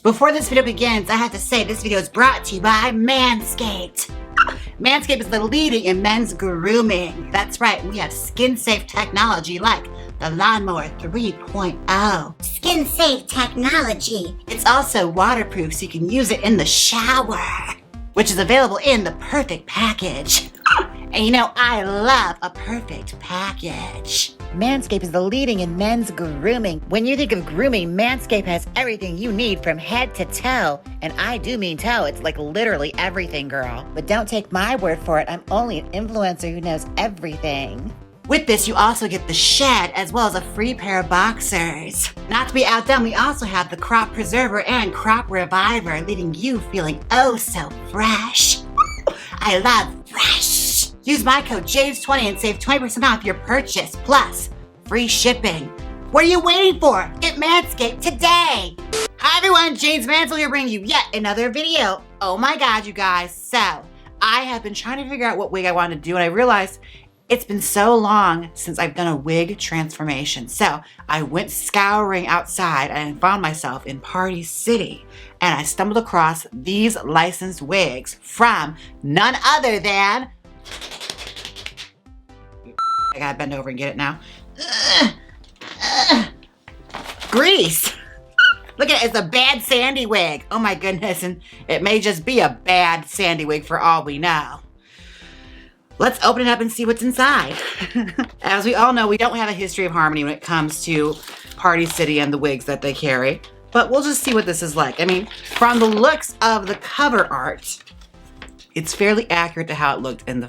Before this video begins, I have to say this video is brought to you by Manscaped. Manscaped is the leading in men's grooming. That's right, we have skin-safe technology like the Lawnmower 3.0. Skin-safe technology. It's also waterproof so you can use it in the shower, which is available in the perfect package. And you know, I love a perfect package. Manscaped is the leading in men's grooming. When you think of grooming, Manscaped has everything you need from head to toe. And I do mean toe, it's like literally everything, girl. But don't take my word for it, I'm only an influencer who knows everything. With this, you also get the shed as well as a free pair of boxers. Not to be outdone, we also have the Crop Preserver and Crop Reviver, leaving you feeling oh so fresh. I love fresh. Use my code Jaymes20 and save 20% off your purchase, plus free shipping. What are you waiting for? Get Manscaped today. Hi everyone, Jaymes Mansfield here bringing you yet another video. Oh my God, you guys. So, I have been trying to figure out what wig I want to do, and I realized it's been so long since I've done a wig transformation. So, I went scouring outside and found myself in Party City, and I stumbled across these licensed wigs from none other than... I gotta bend over and get it now. Grease! Look at it, it's a bad sandy wig. Oh my goodness, and it may just be a bad sandy wig for all we know. Let's open it up and see what's inside. As we all know, we don't have a history of harmony when it comes to Party City and the wigs that they carry, but we'll just see what this is like. I mean, from the looks of the cover art, it's fairly accurate to how it looked in the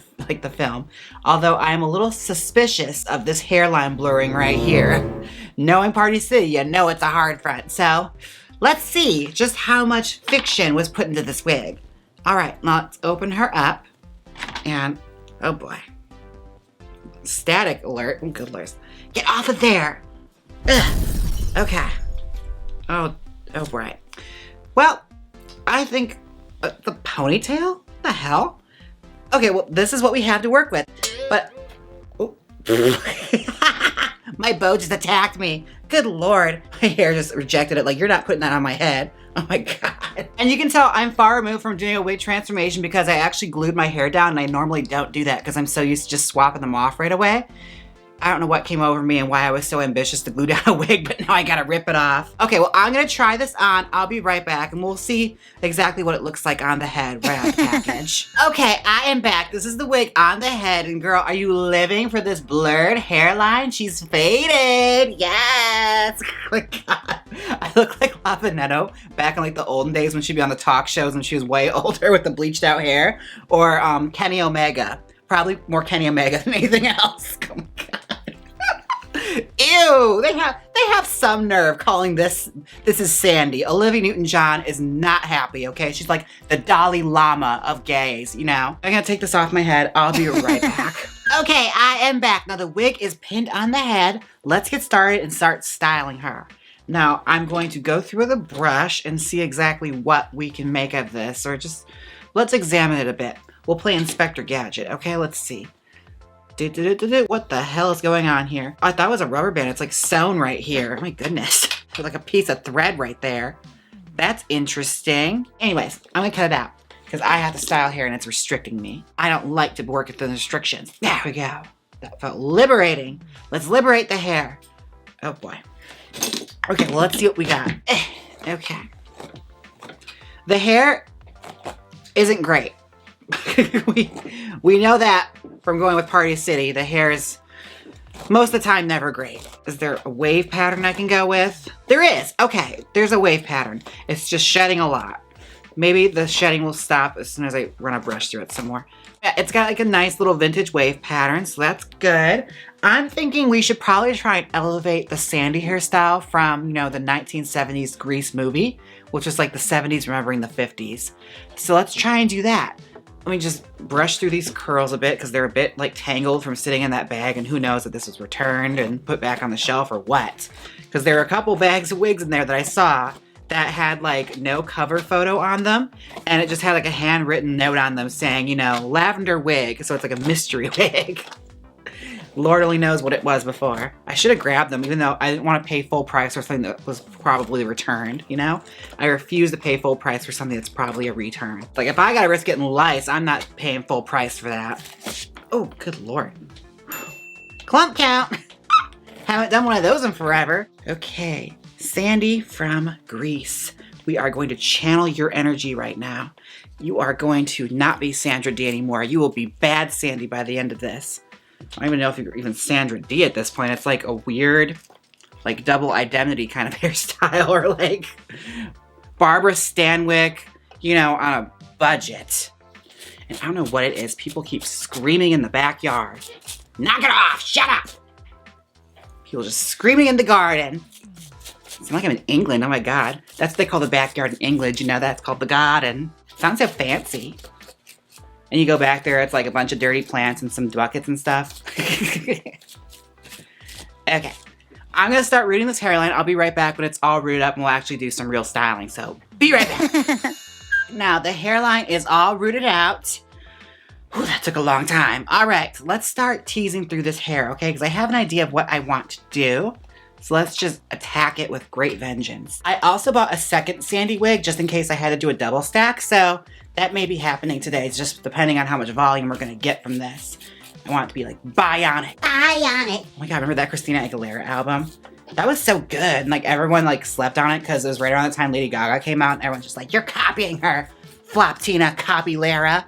film, although I am a little suspicious of this hairline blurring right here. Knowing Party City, you know it's a hard front. So let's see just how much fiction was put into this wig. All right, let's open her up, and oh boy, static alert. Good Lord, get off of there. Ugh. Okay. Oh right. Well, I think the ponytail. The hell? Okay, well, this is what we have to work with, but oh. My bow just attacked me. Good Lord, my hair just rejected it. Like, you're not putting that on my head. Oh my God. And you can tell I'm far removed from doing a wig transformation because I actually glued my hair down, and I normally don't do that because I'm so used to just swapping them off right away. I don't know what came over me and why I was so ambitious to glue down a wig, but now I gotta rip it off. Okay, well, I'm gonna try this on. I'll be right back, and we'll see exactly what it looks like on the head right out of the package. Okay, I am back. This is the wig on the head, and girl, are you living for this blurred hairline? She's faded. Yes. Oh my God. I look like Lavanetto back in like the olden days when she'd be on the talk shows when she was way older with the bleached out hair, or Kenny Omega. Probably more Kenny Omega than anything else. Oh my God. Ew, they have some nerve calling this is Sandy. Olivia Newton-John is not happy, okay? She's like the Dalai Lama of gays, you know? I'm gonna take this off my head. I'll be right back. Okay, I am back. Now the wig is pinned on the head. Let's get started and start styling her. Now I'm going to go through with a brush and see exactly what we can make of this, or just let's examine it a bit. We'll play Inspector Gadget, okay? Let's see. What the hell is going on here? I thought it was a rubber band. It's like sewn right here. Oh my goodness. With like a piece of thread right there. That's interesting. Anyways, I'm gonna cut it out because I have to style hair and it's restricting me. I don't like to work with the restrictions. There we go. That felt liberating. Let's liberate the hair. Oh boy. Okay, well, let's see what we got. Okay. The hair isn't great. we know that from going with Party City. The hair is most of the time never great. Is there a wave pattern I can go with? There is. Okay, there's a wave pattern. It's just shedding a lot. Maybe the shedding will stop as soon as I run a brush through it some more. Yeah, it's got like a nice little vintage wave pattern, so that's good. I'm thinking we should probably try and elevate the Sandy hairstyle from, you know, the 1970s Grease movie, which was like the 70s remembering the 50s. So let's try and do that. Let me just brush through these curls a bit because they're a bit like tangled from sitting in that bag, and who knows if this was returned and put back on the shelf or what. Because there are a couple bags of wigs in there that I saw that had like no cover photo on them, and it just had like a handwritten note on them saying, you know, lavender wig. So it's like a mystery wig. Lord only knows what it was before. I should have grabbed them, even though I didn't want to pay full price for something that was probably returned, you know? I refuse to pay full price for something that's probably a return. Like, if I gotta risk getting lice, I'm not paying full price for that. Oh, good Lord. Clump count. Haven't done one of those in forever. Okay, Sandy from Greece. We are going to channel your energy right now. You are going to not be Sandra D anymore. You will be bad Sandy by the end of this. I don't even know if you're even Sandra D at this point. It's like a weird, like double identity kind of hairstyle, or like Barbara Stanwyck, you know, on a budget. And I don't know what it is. People keep screaming in the backyard. Knock it off! Shut up! People just screaming in the garden. It's like I'm in England. Oh my God. That's what they call the backyard in England. You know, that's called the garden. Sounds so fancy. And you go back there, it's like a bunch of dirty plants and some buckets and stuff. Okay. I'm gonna start rooting this hairline. I'll be right back when it's all rooted up and we'll actually do some real styling. So be right back. Now the hairline is all rooted out. Whew, that took a long time. All right, let's start teasing through this hair, okay? Because I have an idea of what I want to do. So let's just attack it with great vengeance. I also bought a second Sandy wig just in case I had to do a double stack. So that may be happening today. It's just depending on how much volume we're gonna get from this. I want it to be like bionic. Bionic. Oh my God, remember that Christina Aguilera album? That was so good. And like everyone like slept on it because it was right around the time Lady Gaga came out and everyone's just like, you're copying her. Floptina Copylera.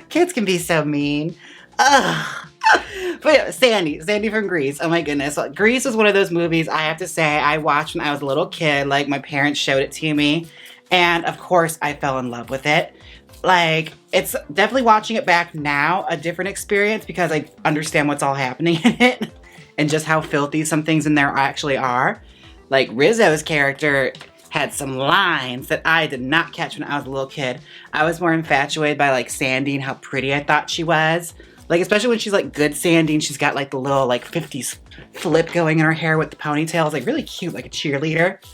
Kids can be so mean. Ugh. But yeah, Sandy from Greece. Oh my goodness. Greece was one of those movies I have to say I watched when I was a little kid. Like my parents showed it to me. And of course I fell in love with it. Like it's definitely watching it back now a different experience because I understand what's all happening in it and just how filthy some things in there actually are. Like Rizzo's character had some lines that I did not catch when I was a little kid. I was more infatuated by like Sandy and how pretty I thought she was. Like, especially when she's like good Sandy and she's got like the little like 50s flip going in her hair with the ponytails, like really cute, like a cheerleader.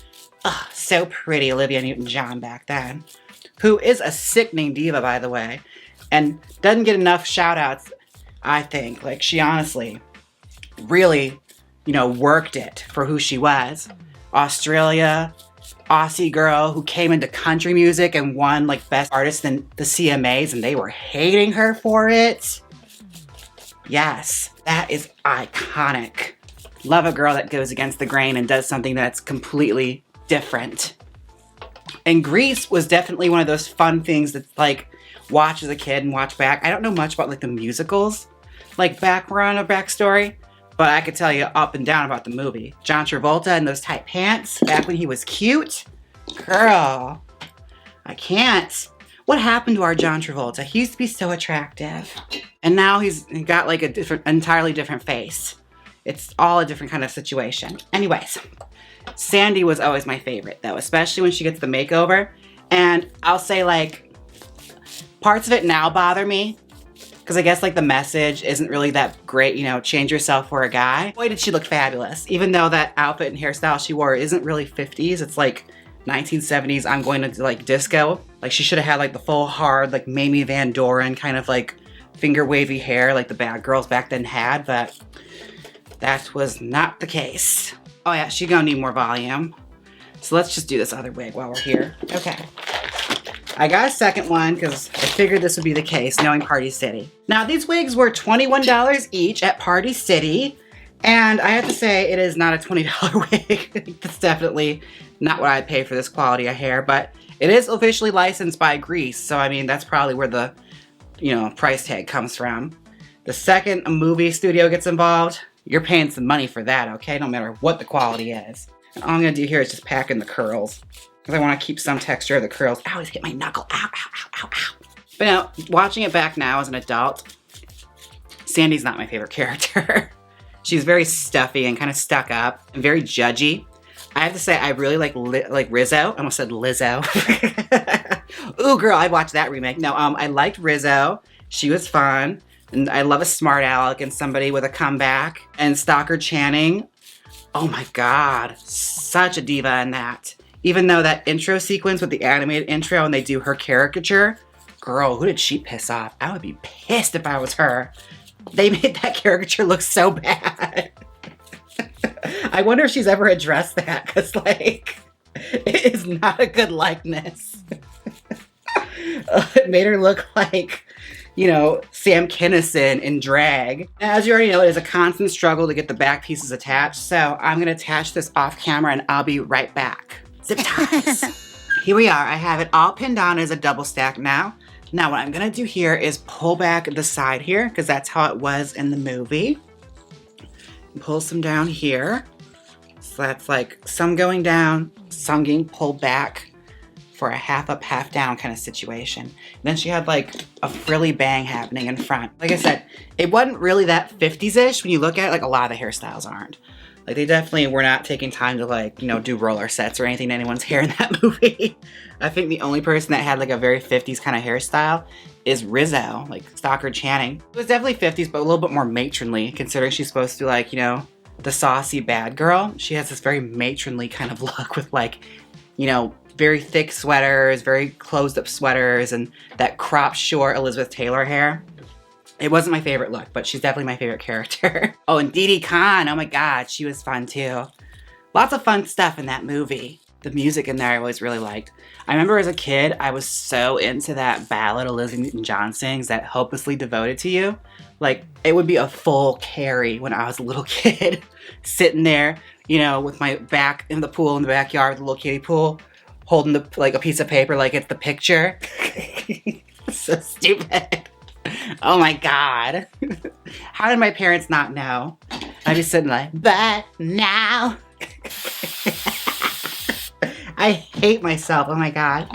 Ugh, so pretty, Olivia Newton-John back then. Who is a sickening diva, by the way, and doesn't get enough shout outs, I think. Like, she honestly really, you know, worked it for who she was. Australia, Aussie girl who came into country music and won like best artist in the CMAs and they were hating her for it. Yes, that is iconic. Love a girl that goes against the grain and does something that's completely different. And Grease was definitely one of those fun things that like watch as a kid and watch back. I don't know much about like the musicals, like background or backstory, but I could tell you up and down about the movie. John Travolta and those tight pants back when he was cute. Girl, I can't. What happened to our John Travolta? He used to be so attractive. And now he's got like a entirely different face. It's all a different kind of situation. Anyways, Sandy was always my favorite though, especially when she gets the makeover. And I'll say like, parts of it now bother me because I guess like the message isn't really that great, you know, change yourself for a guy. Boy, did she look fabulous. Even though that outfit and hairstyle she wore isn't really 50s, it's like 1970s, I'm going to like disco. Like she should have had like the full hard, like Mamie Van Doren kind of like finger wavy hair like the bad girls back then had, but that was not the case. Oh yeah, she gonna need more volume. So let's just do this other wig while we're here. Okay. I got a second one because I figured this would be the case, knowing Party City. Now these wigs were $21 each at Party City. And I have to say, it is not a $20 wig. It's definitely not what I'd pay for this quality of hair, but it is officially licensed by Grease. So, I mean, that's probably where the, you know, price tag comes from. The second a movie studio gets involved, you're paying some money for that, okay? No matter what the quality is. And all I'm gonna do here is just pack in the curls because I want to keep some texture of the curls. I always hit my knuckle. Ow, ow, ow, ow, ow. But now, watching it back now as an adult, Sandy's not my favorite character. She's very stuffy and kind of stuck up and very judgy. I have to say, I really like Rizzo. I almost said Lizzo. Ooh, girl, I watched that remake. No, I liked Rizzo. She was fun. And I love a smart aleck and somebody with a comeback. And Stockard Channing. Oh my God, such a diva in that. Even though that intro sequence with the animated intro and they do her caricature, girl, who did she piss off? I would be pissed if I was her. They made that caricature look so bad. I wonder if she's ever addressed that, because, like, it is not a good likeness. It made her look like, you know, Sam Kinison in drag. As you already know, it is a constant struggle to get the back pieces attached, so I'm gonna attach this off camera and I'll be right back. Zip ties. Here we are. I have it all pinned on as a double stack now. Now what I'm gonna do here is pull back the side here, because that's how it was in the movie. Pull some down here. So that's like some going down, some getting pulled back for a half up, half down kind of situation. And then she had like a frilly bang happening in front. Like I said, it wasn't really that 50s-ish when you look at it. Like, a lot of the hairstyles aren't. Like, they definitely were not taking time to, like, you know, do roller sets or anything to anyone's hair in that movie. I think the only person that had like a very 50s kind of hairstyle is Rizzo, like Stockard Channing. It was definitely 50s, but a little bit more matronly, considering she's supposed to be like, you know, the saucy bad girl. She has this very matronly kind of look with, like, you know, very thick sweaters, very closed up sweaters, and that cropped short Elizabeth Taylor hair. It wasn't my favorite look, but she's definitely my favorite character. Oh, and Didi Khan, oh my God, she was fun too. Lots of fun stuff in that movie. The music in there I always really liked. I remember as a kid, I was so into that ballad Olivia Newton-John sings, that Hopelessly Devoted to You. Like, it would be a full carry when I was a little kid, sitting there, you know, with my back in the pool in the backyard with the little kiddie pool, holding the, like, a piece of paper like it's the picture. So stupid. Oh my God. How did my parents not know? I'd be sitting like, but now. I hate myself. Oh my God.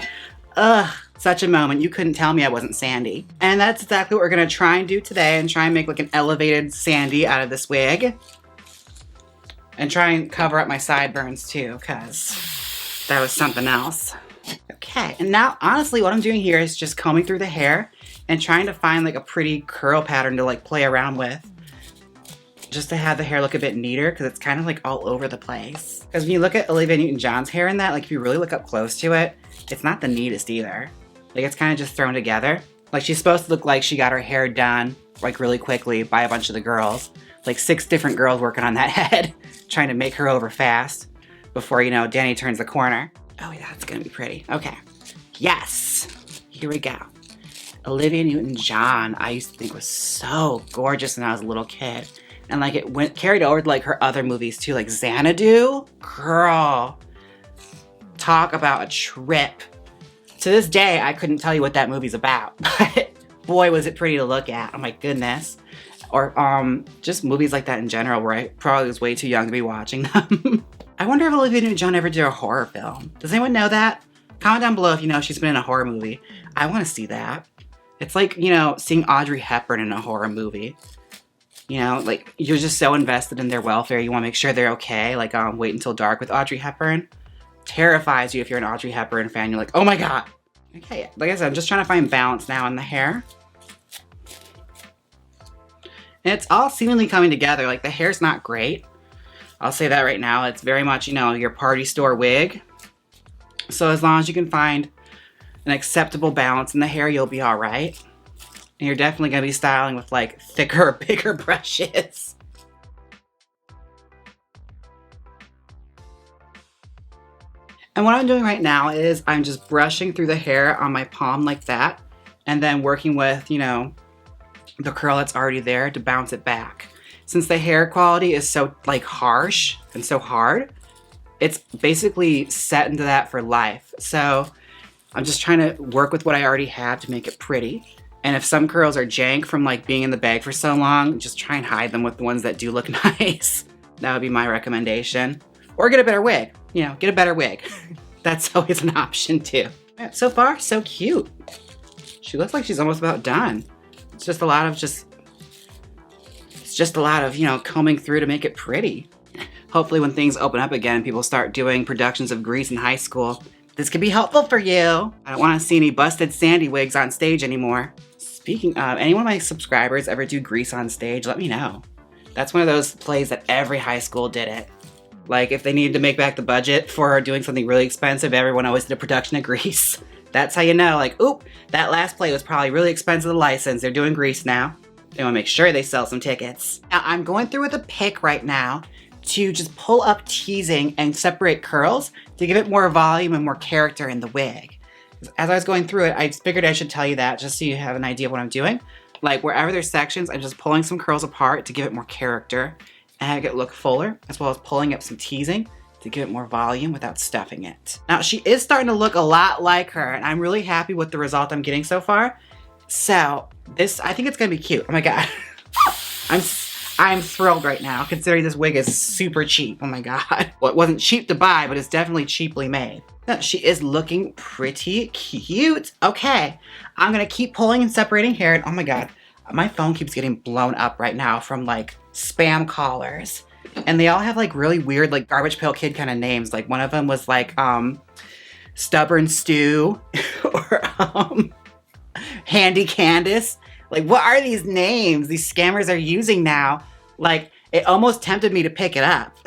Ugh. Such a moment. You couldn't tell me I wasn't Sandy. And that's exactly what we're gonna try and do today, and try and make like an elevated Sandy out of this wig. And try and cover up my sideburns too, because that was something else. Okay, and now honestly what I'm doing here is just combing through the hair and trying to find like a pretty curl pattern to like play around with. Just to have the hair look a bit neater, because it's kind of like all over the place. Because when you look at Olivia Newton-John's hair in that, like if you really look up close to it, it's not the neatest either. Like, it's kind of just thrown together. Like, she's supposed to look like she got her hair done like really quickly by a bunch of the girls. Like 6 different girls working on that head, trying to make her over fast before, you know, Danny turns the corner. Oh yeah, it's gonna be pretty. Okay, yes, here we go. Olivia Newton-John, I used to think was so gorgeous when I was a little kid. And like it carried over to like her other movies too, like Xanadu. Girl, talk about a trip. To this day, I couldn't tell you what that movie's about, but boy, was it pretty to look at. Oh my goodness. Or just movies like that in general, where I probably was way too young to be watching them. I wonder if Olivia Newton-John ever did a horror film. Does anyone know that? Comment down below if you know if she's been in a horror movie. I want to see that. It's like, you know, seeing Audrey Hepburn in a horror movie. You know, like, you're just so invested in their welfare. You want to make sure they're okay. Like, Wait Until Dark with Audrey Hepburn. Terrifies you if you're an Audrey Hepburn fan. You're like, oh my God. Okay, like I said, I'm just trying to find balance now in the hair. And it's all seemingly coming together. Like, the hair's not great. I'll say that right now. It's very much, you know, your party store wig. So as long as you can find an acceptable balance in the hair, you'll be all right. And you're definitely going to be styling with like thicker, bigger brushes. And what I'm doing right now is I'm just brushing through the hair on my palm like that. And then working with, you know, the curl that's already there to bounce it back. Since the hair quality is so like harsh and so hard, it's basically set into that for life. So I'm just trying to work with what I already have to make it pretty. And if some curls are jank from like being in the bag for so long, just try and hide them with the ones that do look nice. That would be my recommendation. Or get a better wig. You know, get a better wig. That's always an option too. So far, so cute. She looks like she's almost about done. It's just a lot of, you know, combing through to make it pretty. Hopefully when things open up again and people start doing productions of Grease in high school, this could be helpful for you. I don't want to see any busted Sandy wigs on stage anymore. Speaking of, any one of my subscribers ever do Grease on stage, let me know. That's one of those plays that every high school did it. Like, if they needed to make back the budget for doing something really expensive, everyone always did a production of Grease. That's how you know, like, oop, that last play was probably really expensive to license. They're doing Grease now. They want to make sure they sell some tickets. Now, I'm going through with a pick right now to just pull up teasing and separate curls to give it more volume and more character in the wig. As I was going through it, I figured I should tell you that just so you have an idea of what I'm doing. Like wherever there's sections, I'm just pulling some curls apart to give it more character and make it look fuller, as well as pulling up some teasing to give it more volume without stuffing it. Now, she is starting to look a lot like her, and I'm really happy with the result I'm getting so far. So this, I think it's gonna be cute. Oh my God. I'm thrilled right now, considering this wig is super cheap. Oh my God. Well, it wasn't cheap to buy, but it's definitely cheaply made. She is looking pretty cute. Okay, I'm gonna keep pulling and separating hair. And oh my God, my phone keeps getting blown up right now from like spam callers. And they all have like really weird, like Garbage Pail Kid kind of names. Like one of them was like Stubborn Stew or Handy Candace. Like what are these names these scammers are using now? Like it almost tempted me to pick it up.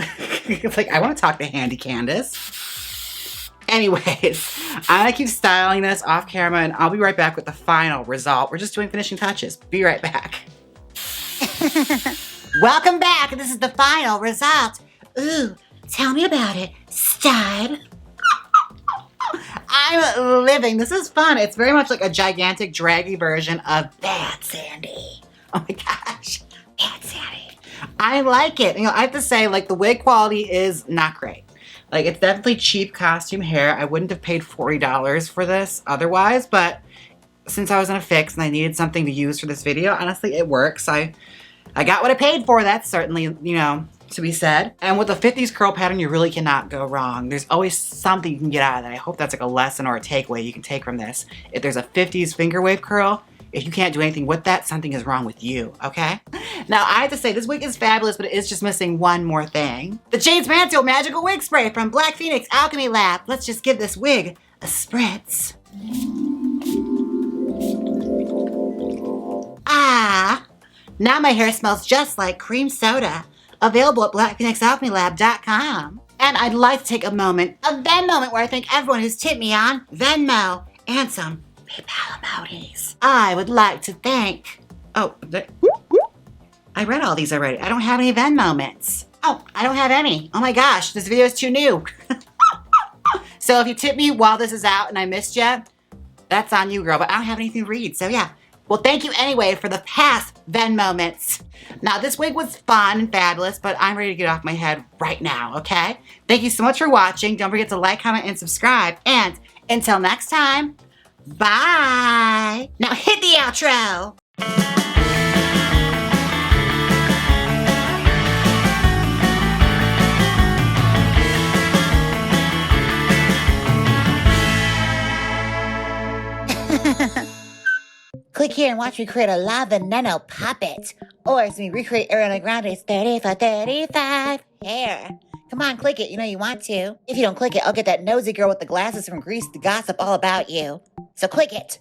It's like, I want to talk to Handy Candace. Anyways, I'm gonna keep styling this off camera and I'll be right back with the final result. We're just doing finishing touches. Be right back. Welcome back. This is the final result. Ooh, tell me about it, stud. I'm living. This is fun. It's very much like a gigantic draggy version of Bad Sandy. Oh my gosh. Bad Sandy. I like it. You know, I have to say, like, the wig quality is not great. Like, it's definitely cheap costume hair. I wouldn't have paid $40 for this otherwise, but since I was in a fix and I needed something to use for this video, honestly, it works. I got what I paid for. That's certainly, you know, to be said. And with the 50s curl pattern, you really cannot go wrong. There's always something you can get out of that. I hope that's like a lesson or a takeaway you can take from this. If there's a 50s finger wave curl, if you can't do anything with that, something is wrong with you, okay? Now, I have to say, this wig is fabulous, but it is just missing one more thing. The Jaymes Mansfield Magical Wig Spray from Black Phoenix Alchemy Lab. Let's just give this wig a spritz. Ah, now my hair smells just like cream soda. Available at blackphoenixalchemylab.com. And I'd like to take a moment, a Venmo moment, where I thank everyone who's tipped me on Venmo and some PayPal emojis. I would like to thank, I read all these already. I don't have any Venmo moments. Oh, I don't have any. Oh my gosh, this video is too new. So if you tip me while this is out and I missed you, that's on you, girl, but I don't have anything to read, so yeah. Well, thank you anyway for the past Venmo moments. Now, this wig was fun and fabulous, but I'm ready to get off my head right now, okay? Thank you so much for watching. Don't forget to like, comment, and subscribe. And until next time, bye. Now hit the outro. Click here and watch me create a lava nano puppet. Or as me recreate Ariana Grande's 30 for 35 hair. Come on, click it. You know you want to. If you don't click it, I'll get that nosy girl with the glasses from Greece to gossip all about you. So click it.